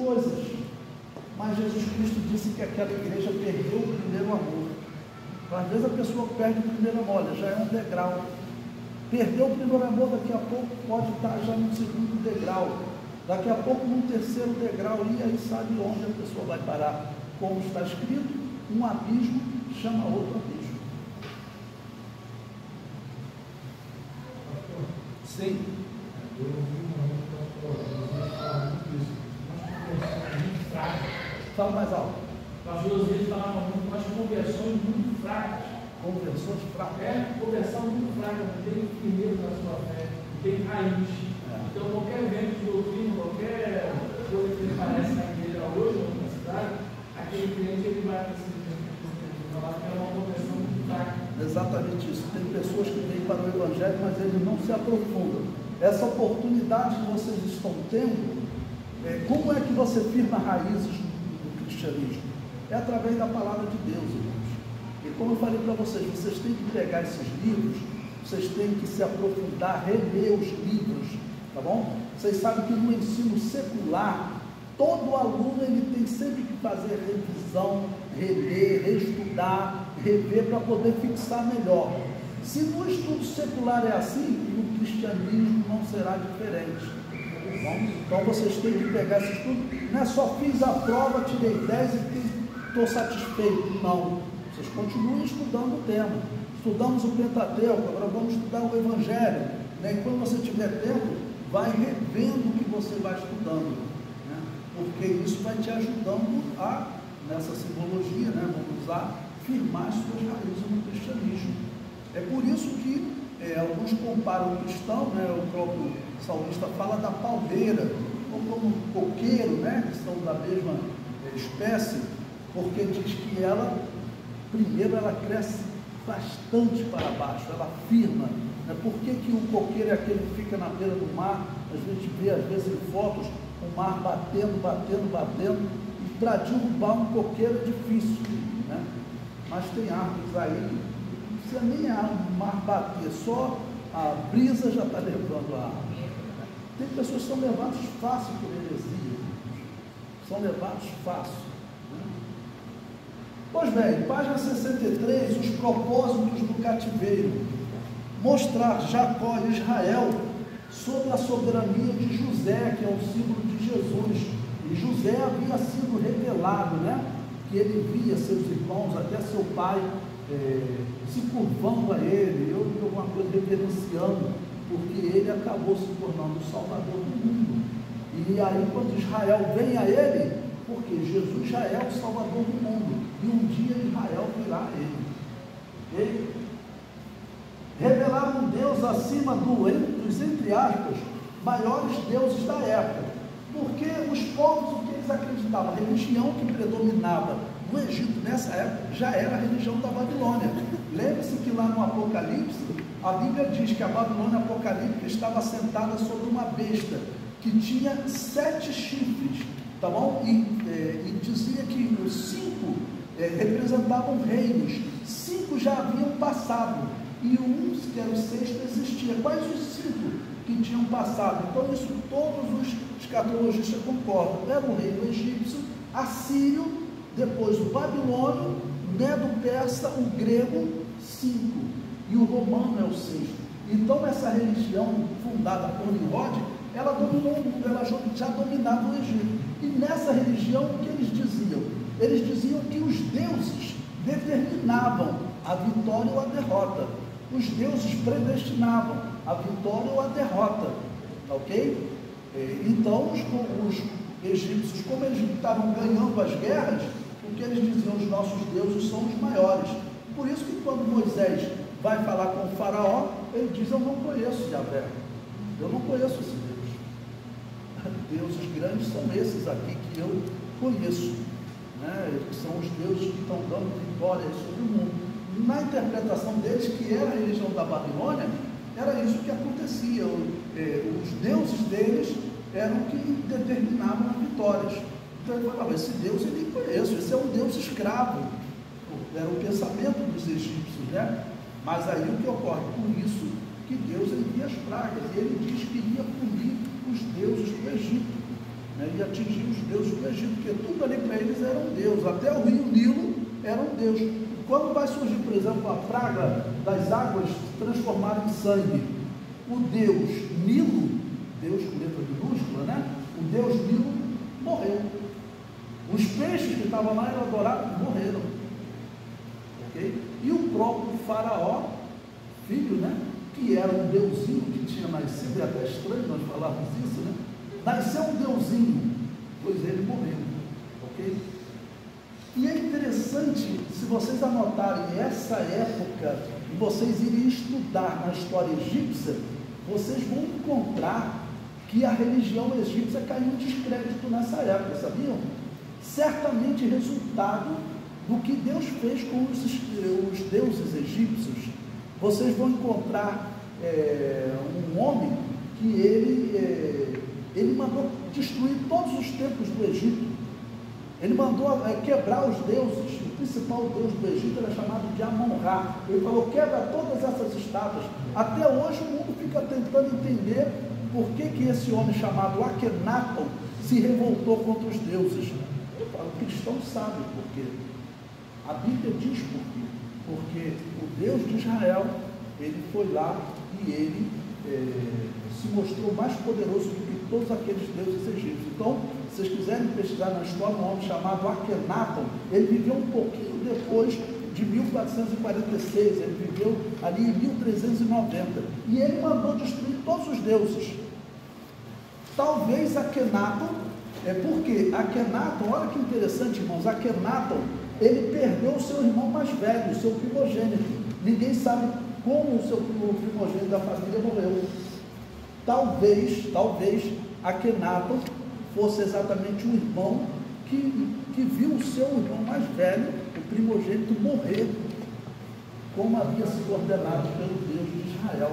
coisas, mas Jesus Cristo disse que aquela igreja perdeu o primeiro amor. Às vezes a pessoa perde o primeiro amor, já é um degrau. Perdeu o primeiro amor, daqui a pouco pode estar já no segundo degrau, daqui a pouco no terceiro degrau, e aí sabe onde a pessoa vai parar. Como está escrito, um abismo chama outro abismo. Sim. Eu ouvi uma outra falar muito isso. Nós muito fracas. Fala mais alto. Pastor José falava muito, mas conversões muito fracas. Conversões fracas. Conversão muito fraca, não tem firmeza na sua fé, não tem raiz. Então, qualquer evento de doutrina, qualquer coisa que ele aparece na igreja hoje, ou na cidade, aquele crente ele vai falar que é uma conversão muito fraca. Exatamente isso. Tem pessoas que vêm para o Evangelho, mas eles não se aprofundam. Essa oportunidade que vocês estão tendo, como é que você firma raízes do cristianismo? É através da palavra de Deus, irmãos. E como eu falei para vocês, vocês têm que pegar esses livros, vocês têm que se aprofundar, reler os livros, tá bom? Vocês sabem que no ensino secular, todo aluno ele tem sempre que fazer revisão, reler, reestudar, rever para poder fixar melhor. Se no estudo secular é assim, no cristianismo não será diferente. Tá bom? Então vocês têm que pegar esse estudo, não é só fiz a prova, tirei 10 e estou satisfeito, não. Vocês continuem estudando o tema. Estudamos o Pentateuco, agora vamos estudar o Evangelho. Né? E quando você tiver tempo, vai revendo o que você vai estudando. Né? Porque isso vai te ajudando a, nessa simbologia, né? Vamos usar, firmar as suas raízes no cristianismo. É por isso que alguns comparam o cristão, né? O próprio salmista fala da palmeira, ou como um coqueiro, né? Que são da mesma espécie, porque diz que ela, primeiro, ela cresce bastante para baixo, ela firma. Né? Por que que o coqueiro é aquele que fica na beira do mar? A gente vê, às vezes, em fotos, o mar batendo, e para derrubar um coqueiro é difícil. Né? Mas tem árvores aí, não precisa nem o mar bater, só a brisa já está levando a árvore. Tem pessoas que são levadas fácil por heresia, são levados fácil. Pois bem, página 63, os propósitos do cativeiro. Mostrar Jacó e Israel sob a soberania de José, que é o símbolo de Jesus. E José havia sido revelado, né? Que ele via seus irmãos, até seu pai, se curvando a ele, ou alguma coisa reverenciando, porque ele acabou se tornando o Salvador do mundo. E aí, quando Israel vem a ele, porque Jesus já é o Salvador do mundo, e um dia Israel virá a ele. Revelaram um Deus acima dos, entre aspas, maiores deuses da época, porque os povos, o que eles acreditavam, a religião que predominava no Egito nessa época, já era a religião da Babilônia. Lembre-se que lá no Apocalipse, a Bíblia diz que a Babilônia apocalíptica estava sentada sobre uma besta, que tinha 7 chifres, tá bom? E dizia que os 5 representavam reinos, 5 já haviam passado, e um, que era o 6º, existia. Quais os 5 que tinham passado? Então isso todos os escatologistas concordam. Era o reino egípcio, assírio, depois o babilônio, medo-persa, o grego, 5, e o romano é o 6º. Então essa religião fundada por Nimrod, ela dominou o mundo, ela já dominava o Egito. E nessa religião, o que eles diziam? Eles diziam que os deuses determinavam a vitória ou a derrota. Os deuses predestinavam a vitória ou a derrota. Ok? Então, os egípcios, como eles estavam ganhando as guerras, o que eles diziam, os nossos deuses são os maiores. Por isso que quando Moisés vai falar com o faraó, ele diz, eu não conheço Yahvé. Eu não conheço esse Deus. Deuses grandes são esses aqui que eu conheço, né? Que são os deuses que estão dando vitória sobre o mundo. Na interpretação deles, que era a religião da Babilônia, era isso que acontecia. Os deuses deles eram que determinavam as vitórias. Então ele falava, esse Deus eu nem conheço, esse é um Deus escravo. Era o pensamento dos egípcios, né? Mas aí o que ocorre? Por isso que Deus envia as pragas, e ele diz que iria punir os deuses do Egito. né, e atingir os deuses do Egito, porque tudo ali para eles era um deus, até o rio Nilo era um deus. Quando vai surgir, por exemplo, a praga das águas se transformarem em sangue, o deus Nilo, Deus com letra minúscula, né? O deus Nilo morreu. Os peixes que estavam lá eram adorados, morreram. Okay? E o próprio faraó, filho, né? Que era um deusinho que tinha nascido, é até estranho nós falarmos isso, né? Nasceu um deusinho, pois ele morreu. Ok? E é interessante, se vocês anotarem essa época, e vocês irem estudar na história egípcia, vocês vão encontrar que a religião egípcia caiu em descrédito nessa época, sabiam? Certamente resultado do que Deus fez com os deuses egípcios. Vocês vão encontrar um homem que ele mandou destruir todos os templos do Egito. Ele mandou quebrar os deuses. O principal deus do Egito era chamado de Amon-Ra. Ele falou: quebra todas essas estátuas. Até hoje o mundo fica tentando entender por que esse homem chamado Akenaton se revoltou contra os deuses. Eu falo, o cristão sabe por quê. A Bíblia diz por quê. Porque o Deus de Israel, ele foi lá e ele se mostrou mais poderoso do que todos aqueles deuses egípcios. Então, se vocês quiserem pesquisar na história, um homem chamado Akenaton, ele viveu um pouquinho depois de 1446, ele viveu ali em 1390, e ele mandou destruir todos os deuses. Talvez Akenaton, porque Akenaton, olha que interessante, irmãos, Akenaton, ele perdeu o seu irmão mais velho, o seu primogênito. Ninguém sabe como o seu primogênito da família morreu. Talvez Akenaton fosse exatamente um irmão que viu o seu irmão mais velho, o primogênito, morrer, como havia sido ordenado pelo Deus de Israel.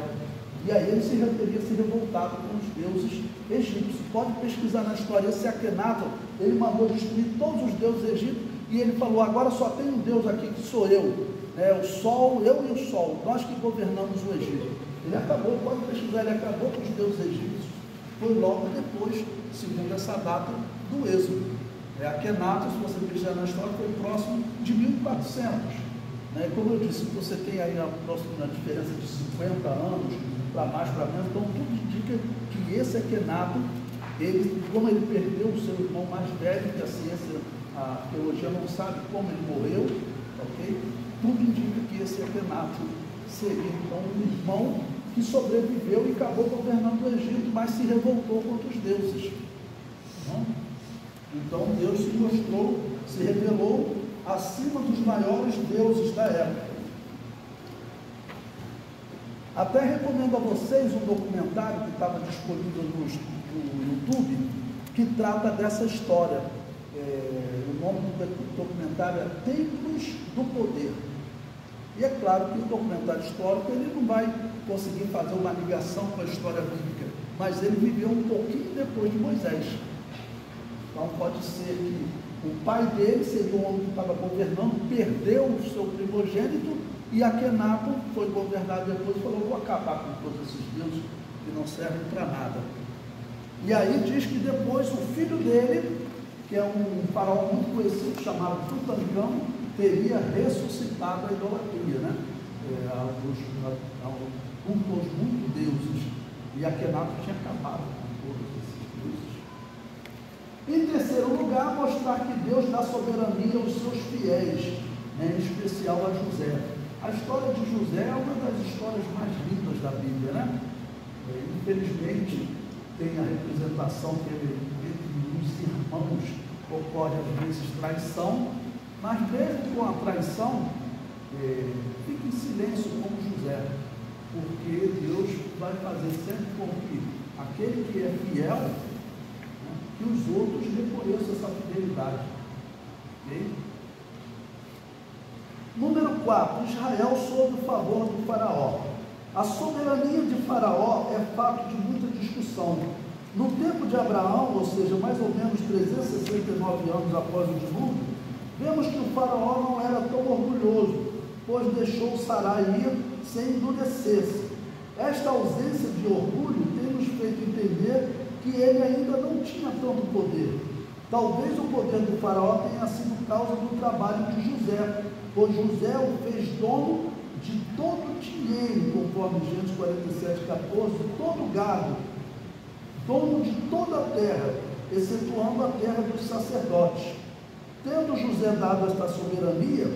E aí ele teria se revoltado com os deuses egípcios. Pode pesquisar na história, esse Akenaton, ele mandou destruir todos os deuses egípcios, e ele falou: agora só tem um Deus aqui, que sou eu, o sol, eu e o sol, nós que governamos o Egito. Ele acabou, pode pesquisar, ele acabou com os deuses egípcios. Foi logo depois, segundo essa data, do Êxodo. Akenaton, se você pesquisar na história, foi próximo de 1400. Como eu disse, você tem aí a diferença de 50 anos, para mais, para menos, então tudo indica que esse Akenaton, como ele perdeu o seu irmão mais velho, que a ciência, a teologia não sabe como ele morreu, ok? Tudo indica que esse Akenaton seria então um irmão que sobreviveu e acabou governando o Egito, mas se revoltou contra os deuses. Então Deus se revelou acima dos maiores deuses da época. Até recomendo a vocês um documentário que estava disponível no YouTube, que trata dessa história. O nome do documentário é Templos do Poder. E é claro que o documentário histórico ele não vai conseguir fazer uma ligação com a história bíblica, mas ele viveu um pouquinho depois de Moisés. Então pode ser que o pai dele seria um homem que estava governando, perdeu o seu primogênito, e Akenaton foi governado depois e falou: vou acabar com todos esses deuses que não servem para nada. E aí diz que depois o filho dele, que é um faraó muito conhecido, chamado Tutancâmon, teria ressuscitado a idolatria, culto aos muitos deuses, e Akenaton tinha acabado com todos esses deuses. Em terceiro lugar, mostrar que Deus dá soberania aos seus fiéis, em especial a José. A história de José é uma das histórias mais lindas da Bíblia, Infelizmente, tem a representação que entre os irmãos ocorre às vezes traição, mas mesmo com a traição, fica em silêncio como José, porque Deus vai fazer sempre com que aquele que é fiel, que os outros reconheçam essa fidelidade. Okay? Número 4, Israel sob o favor do faraó. A soberania de faraó é fato de muita discussão. No tempo de Abraão, ou seja, mais ou menos 369 anos após o dilúvio, vemos que o faraó não era tão orgulhoso, pois deixou Sarai ir sem endurecer-se. Esta ausência de orgulho tem nos feito entender que ele ainda não tinha tanto poder. Talvez o poder do faraó tenha sido causa do trabalho de José, pois José o fez dono de todo o dinheiro, conforme Gênesis 47:14, todo o gado, dono de toda a terra, excetuando a terra dos sacerdotes. Tendo José dado esta soberania,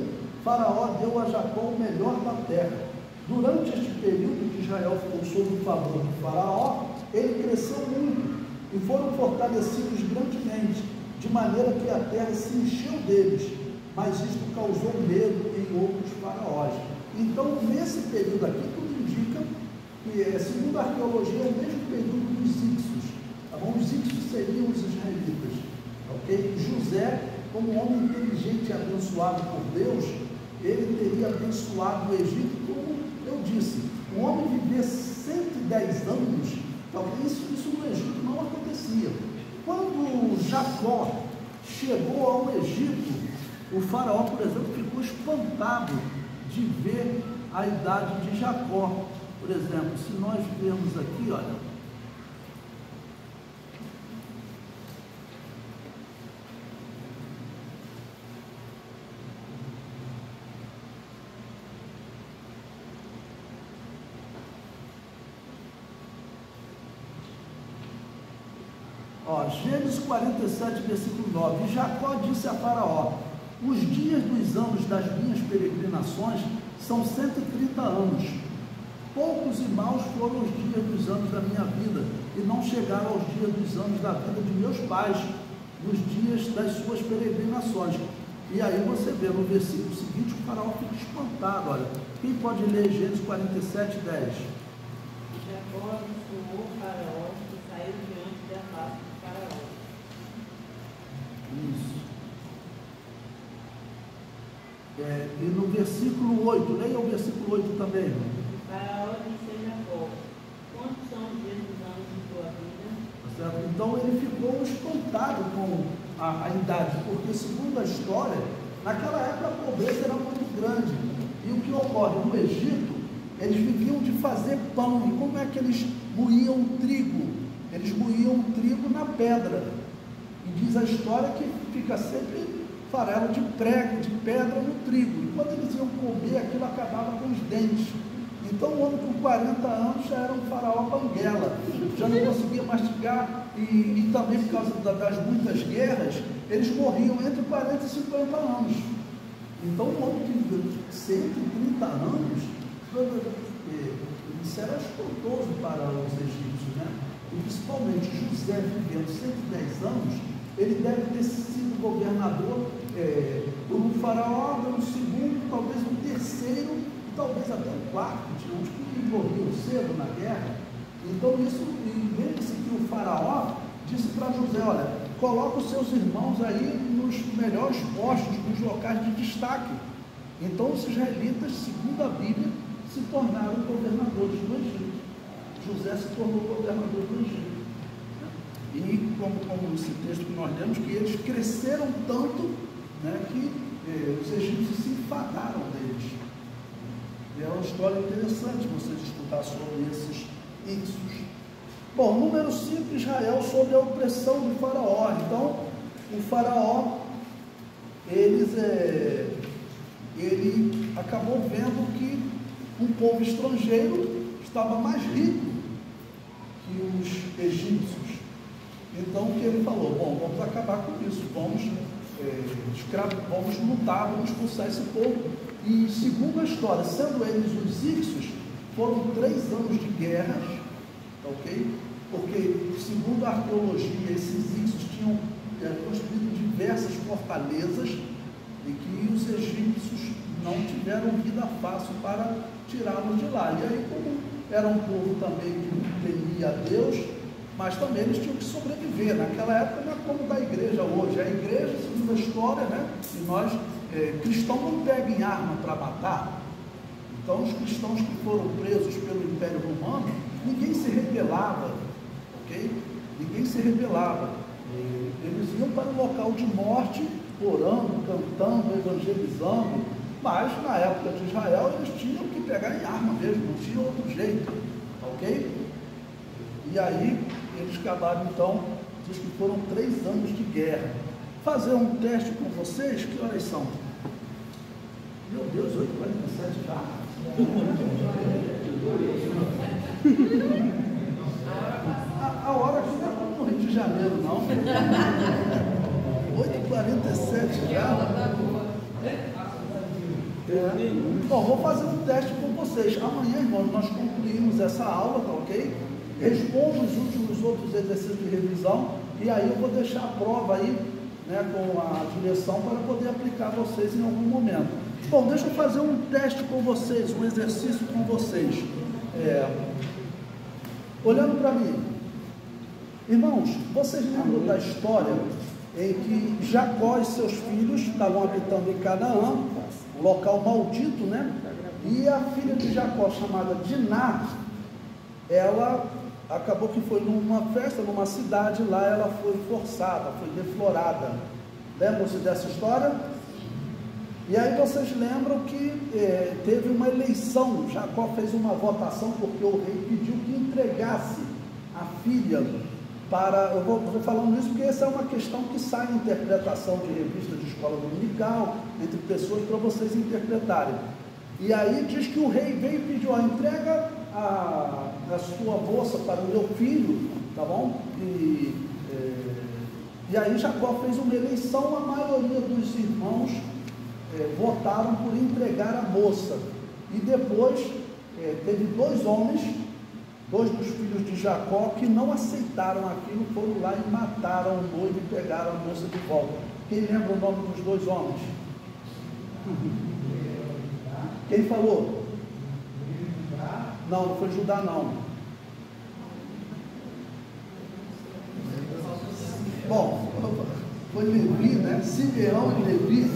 Faraó deu a Jacó o melhor da terra. Durante este período que Israel ficou sob o favor do Faraó, ele cresceu muito e foram fortalecidos grandemente, de maneira que a terra se encheu deles, mas isto causou medo em outros faraós. Então, nesse período aqui, tudo indica que, segundo a arqueologia, é o mesmo período dos Ixos. Tá bom? Os Ixos seriam os israelitas. Okay? José, como um homem inteligente e abençoado por Deus, ele teria abençoado o Egito, como eu disse. Um homem viver 110 anos, talvez isso no Egito não acontecia. Quando Jacó chegou ao Egito, o faraó, por exemplo, ficou espantado de ver a idade de Jacó. Por exemplo, se nós vermos aqui, olha, Gênesis 47, versículo 9. E Jacó disse a Faraó: os dias dos anos das minhas peregrinações são 130 anos. Poucos e maus foram os dias dos anos da minha vida, e não chegaram aos dias dos anos da vida de meus pais, nos dias das suas peregrinações. E aí você vê no versículo seguinte, o faraó fica espantado. Olha, quem pode ler Gênesis 47, 10? Jacó abençoou o faraó e saiu diante da face do faraó. Isso. E no versículo 8, leia o versículo 8 também. O faraó disse a Jacó: quantos são os dias dos anos de tua vida? Certo? Então ele ficou espantado com a idade, porque segundo a história, naquela época a pobreza era muito grande. E o que ocorre no Egito, eles viviam de fazer pão. E como é que eles moíam o trigo? Eles moíam o trigo na pedra. E diz a história que fica sempre farelo de prego, de pedra no trigo. E quando eles iam comer, aquilo acabava com os dentes. Então o homem com 40 anos já era um faraó banguela, já não conseguia mastigar, e também por causa das muitas guerras, eles morriam entre 40 e 50 anos. Então um homem que viveu 130 anos, isso era espantoso para os egípcios, né? E principalmente José vivendo 110 anos, ele deve ter sido governador por um faraó, um segundo, talvez um terceiro, talvez até um quarto, tinha uns que morriam cedo na guerra. Então isso, e lembre-se que o faraó disse para José: olha, coloca os seus irmãos aí nos melhores postos, nos locais de destaque. Então os israelitas, segundo a Bíblia, se tornaram governadores do Egito. José se tornou governador do Egito. E como esse texto que nós lemos, que eles cresceram tanto, né, que os egípcios se enfadaram deles. E é uma história interessante vocês escutar sobre esses Ixos. Bom, número 5, Israel sob a opressão do faraó. Então, o faraó, ele acabou vendo que um povo estrangeiro estava mais rico que os egípcios. Então, o que ele falou? Bom, vamos acabar com isso, vamos lutar, vamos expulsar esse povo. E segundo a história, sendo eles os Ixos, foram 3 anos de guerras, ok? Porque, segundo a arqueologia, esses Ixos tinham construído diversas fortalezas e que os egípcios não tiveram vida fácil para tirá-los de lá. E aí, como era um povo também que temia a Deus, mas também eles tinham que sobreviver. Naquela época não é como da igreja hoje. A igreja, segundo a história, né? E nós, cristãos, não pegam em arma para matar. Então, os cristãos que foram presos pelo Império Romano, ninguém se rebelava, ok? Ninguém se rebelava. Eles iam para o local de morte, orando, cantando, evangelizando, mas na época de Israel eles tinham que pegar em arma mesmo, não tinha outro jeito, ok? E aí eles acabaram então, diz que foram 3 anos de guerra. Fazer um teste com vocês, que horas são? Meu Deus, 8h47 já. A hora que não é como no Rio de Janeiro, não. 8h47 já. Bom, vou fazer um teste com vocês. Amanhã, irmãos, nós concluímos essa aula, tá ok? Respondo os últimos outros exercícios de revisão e aí eu vou deixar a prova aí, né, com a direção para poder aplicar vocês em algum momento. Bom, deixa eu fazer um teste com vocês, um exercício com vocês. Olhando para mim, irmãos, vocês lembram da história em que Jacó e seus filhos estavam habitando em Canaã, um local maldito, né? E a filha de Jacó, chamada Diná, ela acabou que foi numa festa, numa cidade, lá ela foi forçada, foi deflorada. Lembram-se dessa história? E aí vocês lembram que teve uma eleição, Jacó fez uma votação porque o rei pediu que entregasse a filha para, eu vou falando isso porque essa é uma questão que sai em interpretação de revista de escola dominical, entre pessoas para vocês interpretarem. E aí diz que o rei veio e pediu, entrega a sua moça para o meu filho, tá bom? E aí Jacó fez uma eleição, a maioria dos irmãos votaram por entregar a moça. E depois teve 2 homens, 2 dos filhos de Jacó, que não aceitaram aquilo, foram lá e mataram o noivo e pegaram a moça de volta. Quem lembra o nome dos 2 homens? Quem falou? Não, não foi Judá, não. Bom, foi Levi, né? Simeão e Levi.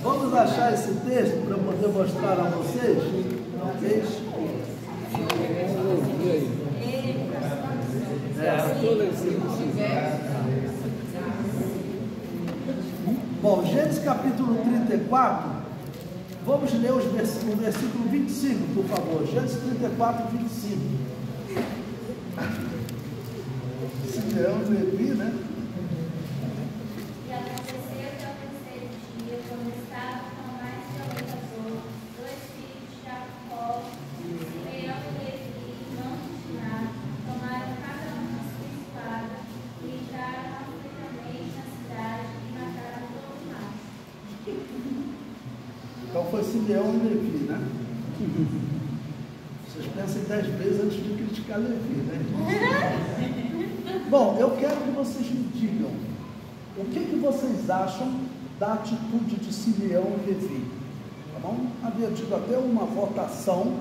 Vamos achar esse texto para poder mostrar a vocês? Ok? Bom, Gênesis capítulo 34, vamos ler o versículo 25, por favor. Gênesis 34, 25. Simeão e Levi, né? E aconteceu que ao terceiro dia, quando estava com mais violento 2 filhos de Jacó, Simeão e Levi, irmãos de Diná, tomaram cada um a sua espada e entraram aflitivamente na cidade e mataram todo o macho. Então foi Simeão e Levi, né? Vocês pensem 10 vezes antes de criticar Levi, né? Bom, eu quero que vocês me digam o que vocês acham da atitude de Simeão e Levi. Tá bom? Havia tido até uma votação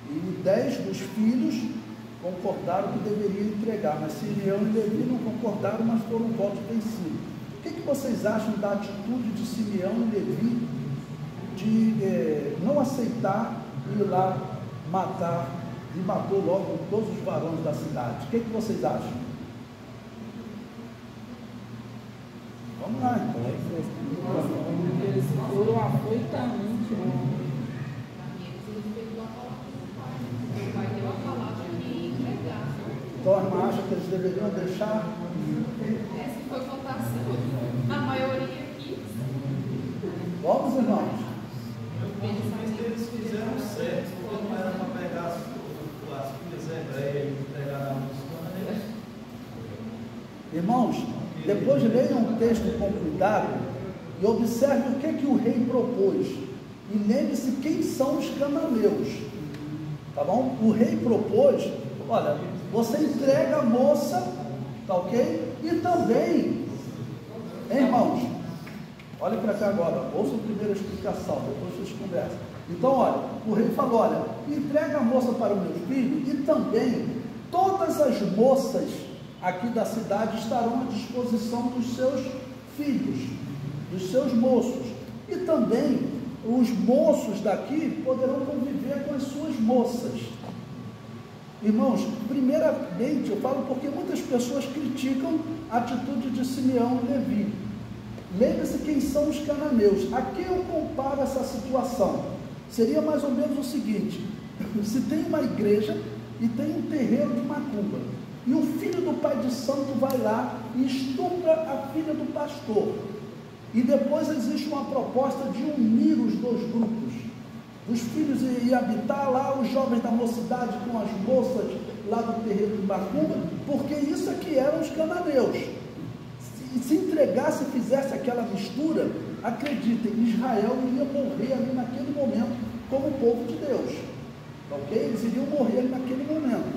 e 10 dos filhos concordaram que deveriam entregar, mas Simeão e Levi não concordaram, mas foram votos vencidos. O que vocês acham da atitude de Simeão e Levi de não aceitar ir lá matar, e matou logo todos os varões da cidade? O que vocês acham? Vamos lá, então. Eles foram afoitamente. Então a irmã acha que eles deveriam deixar? Essa foi votação. A maioria quis. Vamos, irmãos. Eles fizeram certo, porque não era para pegar as filhas hebreias e entregar na música. Irmãos, depois leiam o texto com cuidado e observe o que o rei propôs. E lembre-se quem são os cananeus. Tá bom? O rei propôs, olha, você entrega a moça, tá ok? E também, irmãos, olhem para cá agora, ouçam a primeira explicação, depois vocês conversam. Então, olha, o rei falou, olha, entrega a moça para o meu filho e também todas as moças aqui da cidade estarão à disposição dos seus filhos, dos seus moços. E também os moços daqui poderão conviver com as suas moças. Irmãos, primeiramente eu falo porque muitas pessoas criticam a atitude de Simeão e Levi. Lembre-se quem são os cananeus. A quem eu comparo essa situação? Seria mais ou menos o seguinte: Se tem uma igreja e tem um terreiro de macumba, e o filho do pai de santo vai lá e estupra a filha do pastor, e depois existe uma proposta de unir os dois grupos, os filhos iam habitar lá, os jovens da mocidade com as moças lá do terreiro de macumba, porque isso aqui eram os cananeus. Se entregasse e fizesse aquela mistura, acreditem, Israel iria morrer ali naquele momento como povo de Deus, ok? Eles iriam morrer ali naquele momento.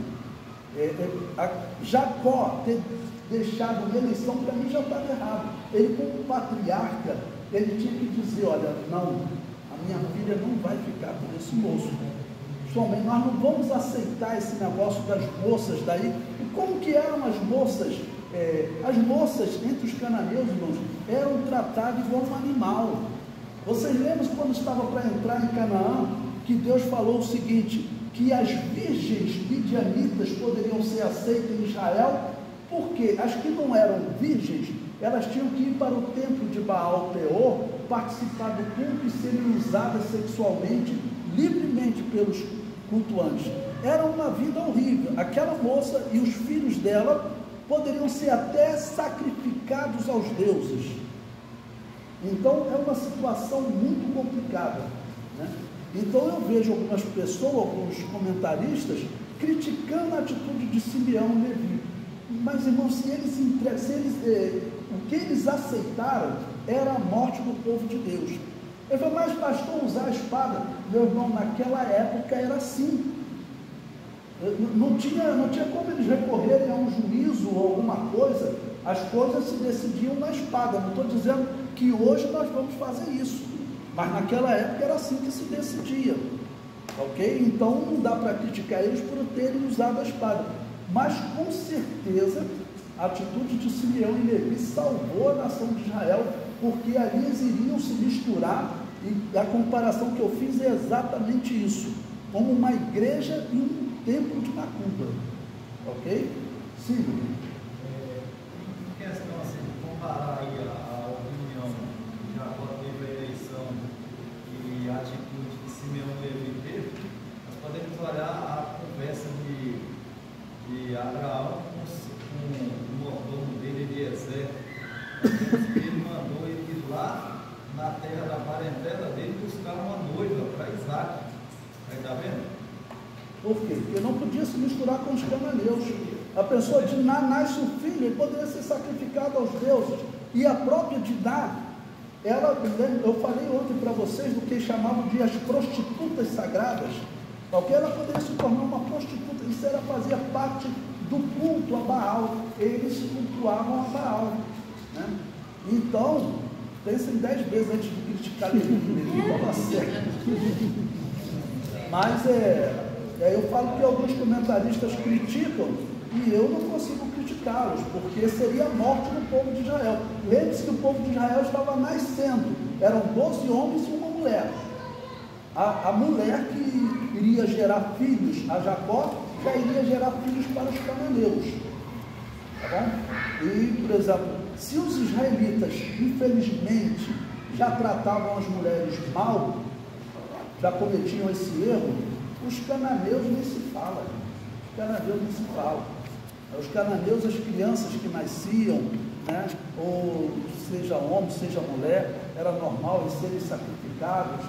Jacó ter deixado uma eleição, para mim já estava errado. Ele, como patriarca, ele tinha que dizer: olha, não, a minha filha não vai ficar com esse moço. Somente nós não vamos aceitar esse negócio das moças daí. E como que eram as moças? As moças entre os cananeus, irmãos, eram tratadas como um animal. Vocês lembram quando estava para entrar em Canaã, que Deus falou o seguinte, que as virgens midianitas poderiam ser aceitas em Israel, porque as que não eram virgens, elas tinham que ir para o templo de Baal Peor, participar do culto e serem usadas sexualmente, livremente pelos cultuantes. Era uma vida horrível. Aquela moça e os filhos dela poderiam ser até sacrificados aos deuses. Então é uma situação muito complicada, né? Então eu vejo algumas pessoas, alguns comentaristas, criticando a atitude de Simeão e Levi. Mas, irmãos, o que eles aceitaram era a morte do povo de Deus. Ele falou: mas bastou usar a espada? Meu irmão, naquela época era assim. Não tinha como eles recorrerem a um juízo ou alguma coisa. As coisas se decidiam na espada. Não estou dizendo que hoje nós vamos fazer isso, mas naquela época era assim que se decidia, ok? Então não dá para criticar eles por terem usado a espada, mas com certeza a atitude de Simeão e Levi salvou a nação de Israel, porque ali eles iriam se misturar, e a comparação que eu fiz é exatamente isso, como uma igreja e um templo de macumba, ok? Sim. Em questão assim, comparar aí a opinião de Jacó teve a eleição e a atitude que Simeão e Levi teve, nós podemos olhar a conversa de Abraão com o mordomo dele, Eliezer. Ele mandou ele ir lá na terra da parentela dele buscar uma noiva para Isaac. Aí está vendo? Por quê? Porque não podia se misturar com os cananeus. A pessoa de Diná nasce um filho, ele poderia ser sacrificado aos deuses. E a própria Diná, eu falei ontem para vocês do que chamavam de as prostitutas sagradas, porque ela poderia se tornar uma prostituta. Isso fazia parte do culto a Baal. Eles cultuavam a Baal, né? Então, pensem 10 vezes antes de criticar ele, estava certo. Mas eu falo que alguns comentaristas criticam, e eu não consigo criticá-los, porque seria a morte do povo de Israel. Lembre-se que o povo de Israel estava nascendo, eram 12 homens e uma mulher. A mulher que iria gerar filhos a Jacó, já iria gerar filhos para os cananeus, tá bom? E, por exemplo, se os israelitas, infelizmente, já tratavam as mulheres mal, já cometiam esse erro, os cananeus nem se fala. Os cananeus nem se falam. Os cananeus, as crianças que nasciam, né, ou seja homem, seja mulher, era normal eles serem sacrificados.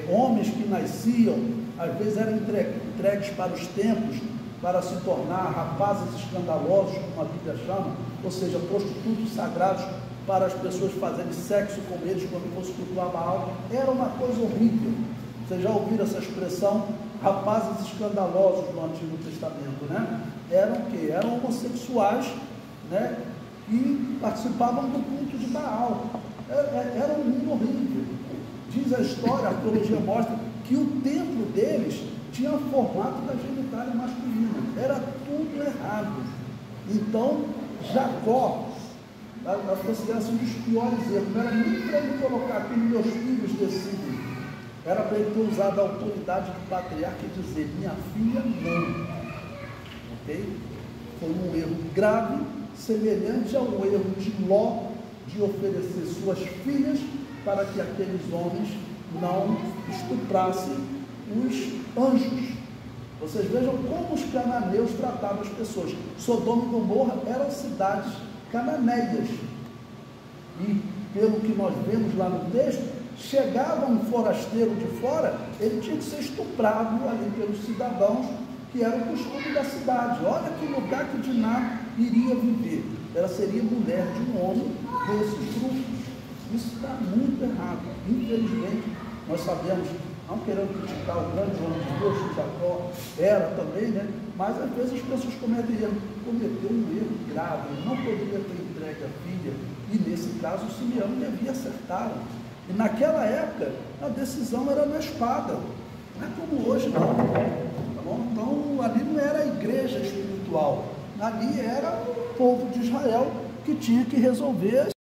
Homens que nasciam, às vezes eram entregues para os templos, para se tornar rapazes escandalosos, como a Bíblia chama, ou seja, prostitutos sagrados, para as pessoas fazerem sexo com eles quando fosse cultuar Baal. Era uma coisa horrível. Vocês já ouviram essa expressão? Rapazes escandalosos no Antigo Testamento, né? Eram o quê? Eram homossexuais, né? E participavam do culto de Baal. Era um mundo horrível. Diz a história, a arqueologia mostra que o templo deles tinha o formato da genitália masculina. Era tudo errado. Então, Jacó, a consideração dos piores erros, não era nem para ele colocar aqui meus filhos decidem. Era para ele ter usado a autoridade do patriarca e dizer: minha filha não. Ok? Foi um erro grave, semelhante ao erro de Ló, de oferecer suas filhas para que aqueles homens não estuprassem os anjos. Vocês vejam como os cananeus tratavam as pessoas. Sodoma e Gomorra eram cidades cananeias. E, pelo que nós vemos lá no texto, chegava um forasteiro de fora, ele tinha que ser estuprado ali pelos cidadãos, que era o costume da cidade. Olha que lugar que Diná iria viver. Ela seria mulher de um homem desses grupos. Isso está muito errado. Infelizmente, nós sabemos, não querendo criticar o grande homem de Deus, que Jacó era também, né? Mas às vezes as pessoas cometeu um erro grave, ele não poderia ter entregue a filha, e nesse caso o Simeão devia acertá-la. E naquela época a decisão era na espada, não é como hoje não. Tá bom? Então ali não era a igreja espiritual, ali era o povo de Israel que tinha que resolver